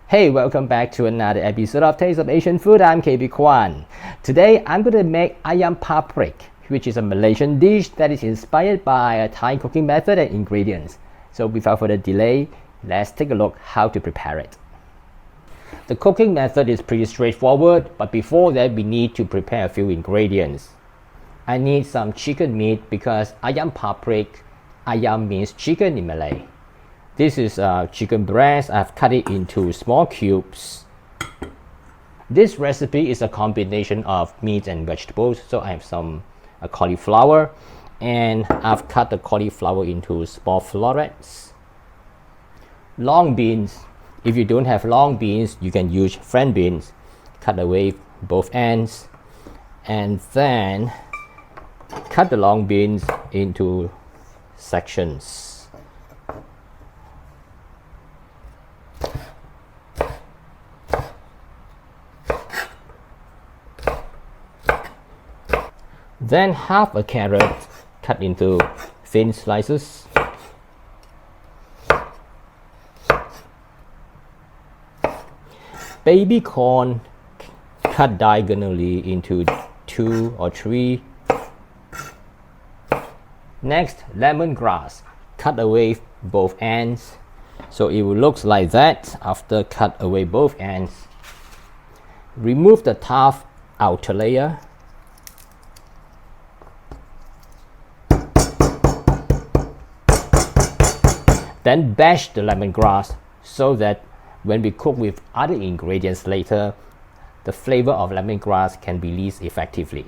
Hey, welcome back to another episode of Taste of Asian Food. I'm KB Kwan. Today, I'm going to make Ayam Paprik, which is a Malaysian dish that is inspired by a Thai cooking method and ingredients. So without further delay, let's take a look how to prepare it. The cooking method is pretty straightforward, but before that, we need to prepare a few ingredients. I need some chicken meat because Ayam Paprik, Ayam means chicken in Malay. This is chicken breast. I've cut it into small cubes. This recipe is a combination of meat and vegetables. So I have some cauliflower, and I've cut the cauliflower into small florets. Long beans. If you don't have long beans, you can use French beans. Cut away both ends, and then cut the long beans into sections. Then half a carrot cut into thin slices. Baby corn cut diagonally into 2 or 3. Next, lemongrass. Cut away both ends. So it will look like that after cut away both ends. Remove the tough outer layer. Then bash the lemongrass so that when we cook with other ingredients later, the flavor of lemongrass can be released effectively.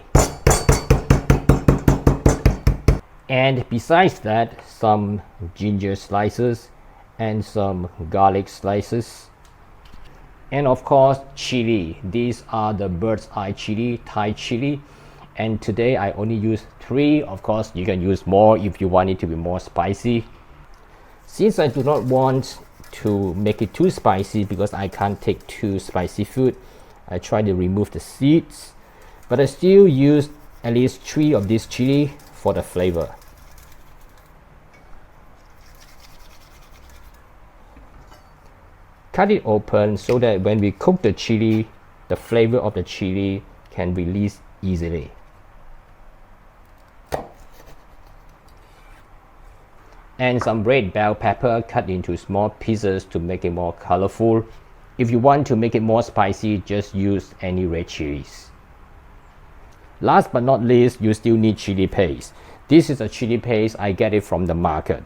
And besides that, some ginger slices and some garlic slices. And of course, chili. These are the bird's eye chili, Thai chili. And today I only use 3. Of course, you can use more if you want it to be more spicy. Since I do not want to make it too spicy because I can't take too spicy food, I try to remove the seeds, but I still use at least 3 of this chili for the flavor. Cut it open so that when we cook the chili, the flavor of the chili can release easily. And some red bell pepper cut into small pieces to make it more colorful. If you want to make it more spicy, just use any red chilies. Last but not least, you still need chili paste. This is a chili paste, I get it from the market.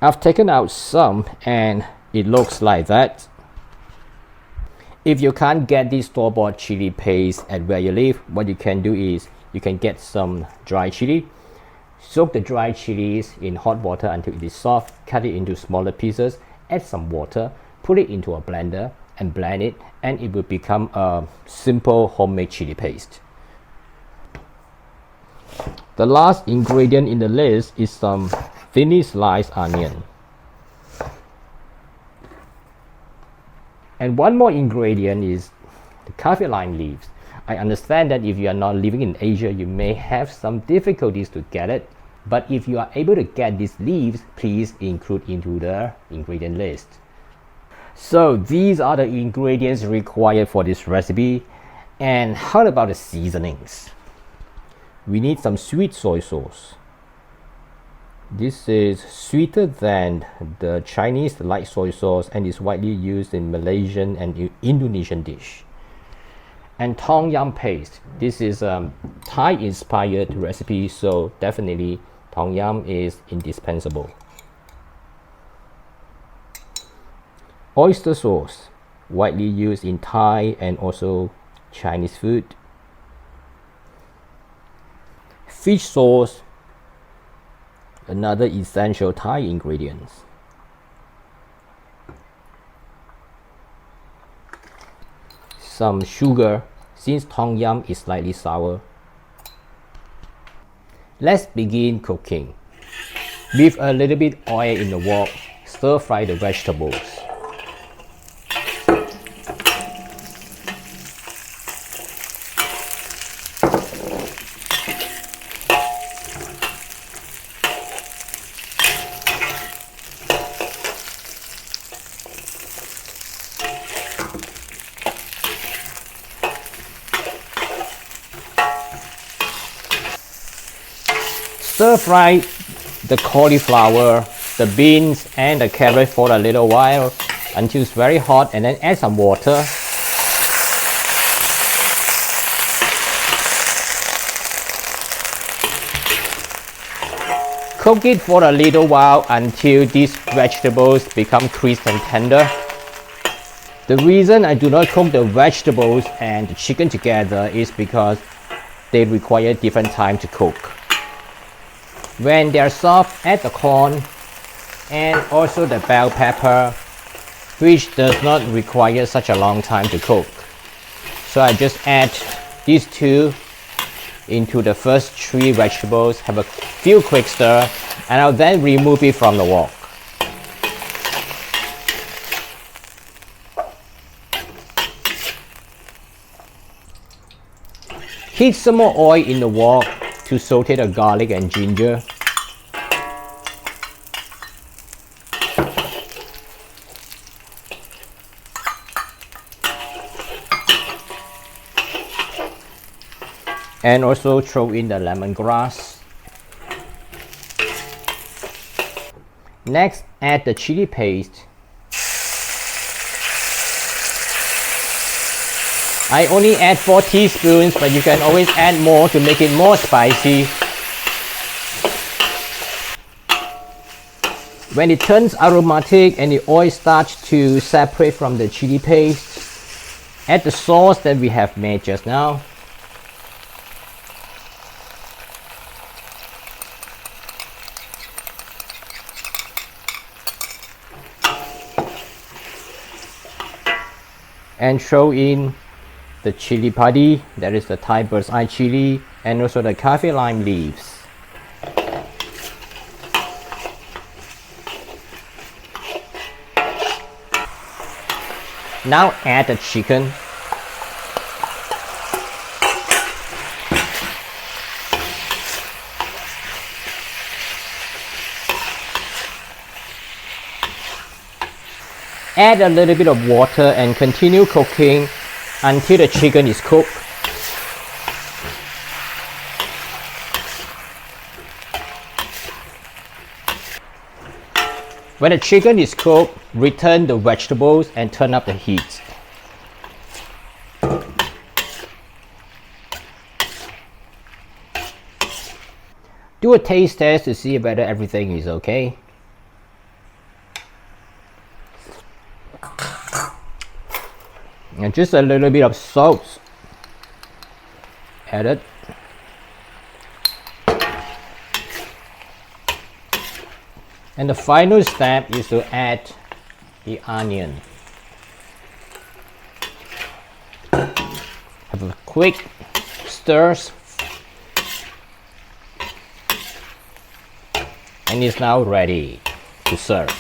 I've taken out some and it looks like that. If you can't get this store-bought chili paste at where you live, what you can do is you can get some dry chili. Soak the dry chilies in hot water until it is soft, cut it into smaller pieces, add some water, put it into a blender and blend it, and it will become a simple homemade chili paste. The last ingredient in the list is some thinly sliced onion. And one more ingredient is the kaffir lime leaves. I understand that if you are not living in Asia, you may have some difficulties to get it. But if you are able to get these leaves, please include into the ingredient list. So these are the ingredients required for this recipe. And how about the seasonings? We need some sweet soy sauce. This is sweeter than the Chinese light soy sauce and is widely used in Malaysian and Indonesian dish. And Tom Yam paste. This is a Thai inspired recipe, so definitely Tom Yam is indispensable. Oyster sauce, widely used in Thai and also Chinese food. Fish sauce, another essential Thai ingredient. Some sugar, since Tom Yam is slightly sour. Let's begin cooking. With a little bit oil in the wok, stir fry the vegetables. Stir fry the cauliflower, the beans and the carrot for a little while until it's very hot, and then add some water. Cook it for a little while until these vegetables become crisp and tender. The reason I do not cook the vegetables and the chicken together is because they require different time to cook. When they are soft, add the corn and also the bell pepper, which does not require such a long time to cook. So I just add these two into the first three vegetables, have a few quick stir, and I'll then remove it from the wok. Heat some more oil in the wok to saute the garlic and ginger. And also throw in the lemongrass. Next, add the chili paste. I only add 4 teaspoons, but you can always add more to make it more spicy. When it turns aromatic and the oil starts to separate from the chili paste, add the sauce that we have made just now. And throw in the chili padi, that is the Thai bird's eye chili, and also the kaffir lime leaves. Now add the chicken. Add a little bit of water and continue cooking until the chicken is cooked. When the chicken is cooked, return the vegetables and turn up the heat. Do a taste test to see whether everything is okay. And just a little bit of salt added. And the final step is to add the onion. Have a quick stir. And it's now ready to serve.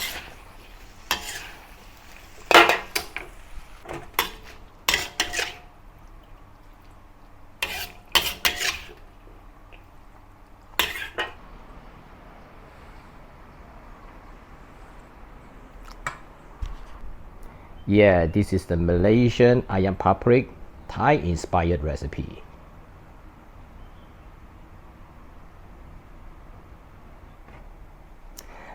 Yeah, this is the Malaysian Ayam Paprik Thai inspired recipe.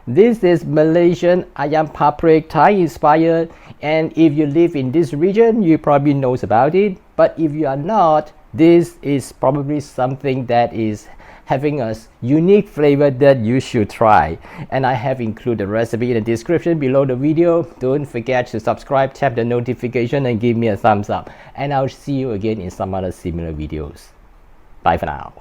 This is Malaysian Ayam Paprik Thai inspired, and if you live in this region, you probably knows about it. But if you are not, this is probably something that is having a unique flavor that you should try. And I have included the recipe in the description below the video. Don't forget to subscribe, tap the notification and give me a thumbs up. And I'll see you again in some other similar videos. Bye for now.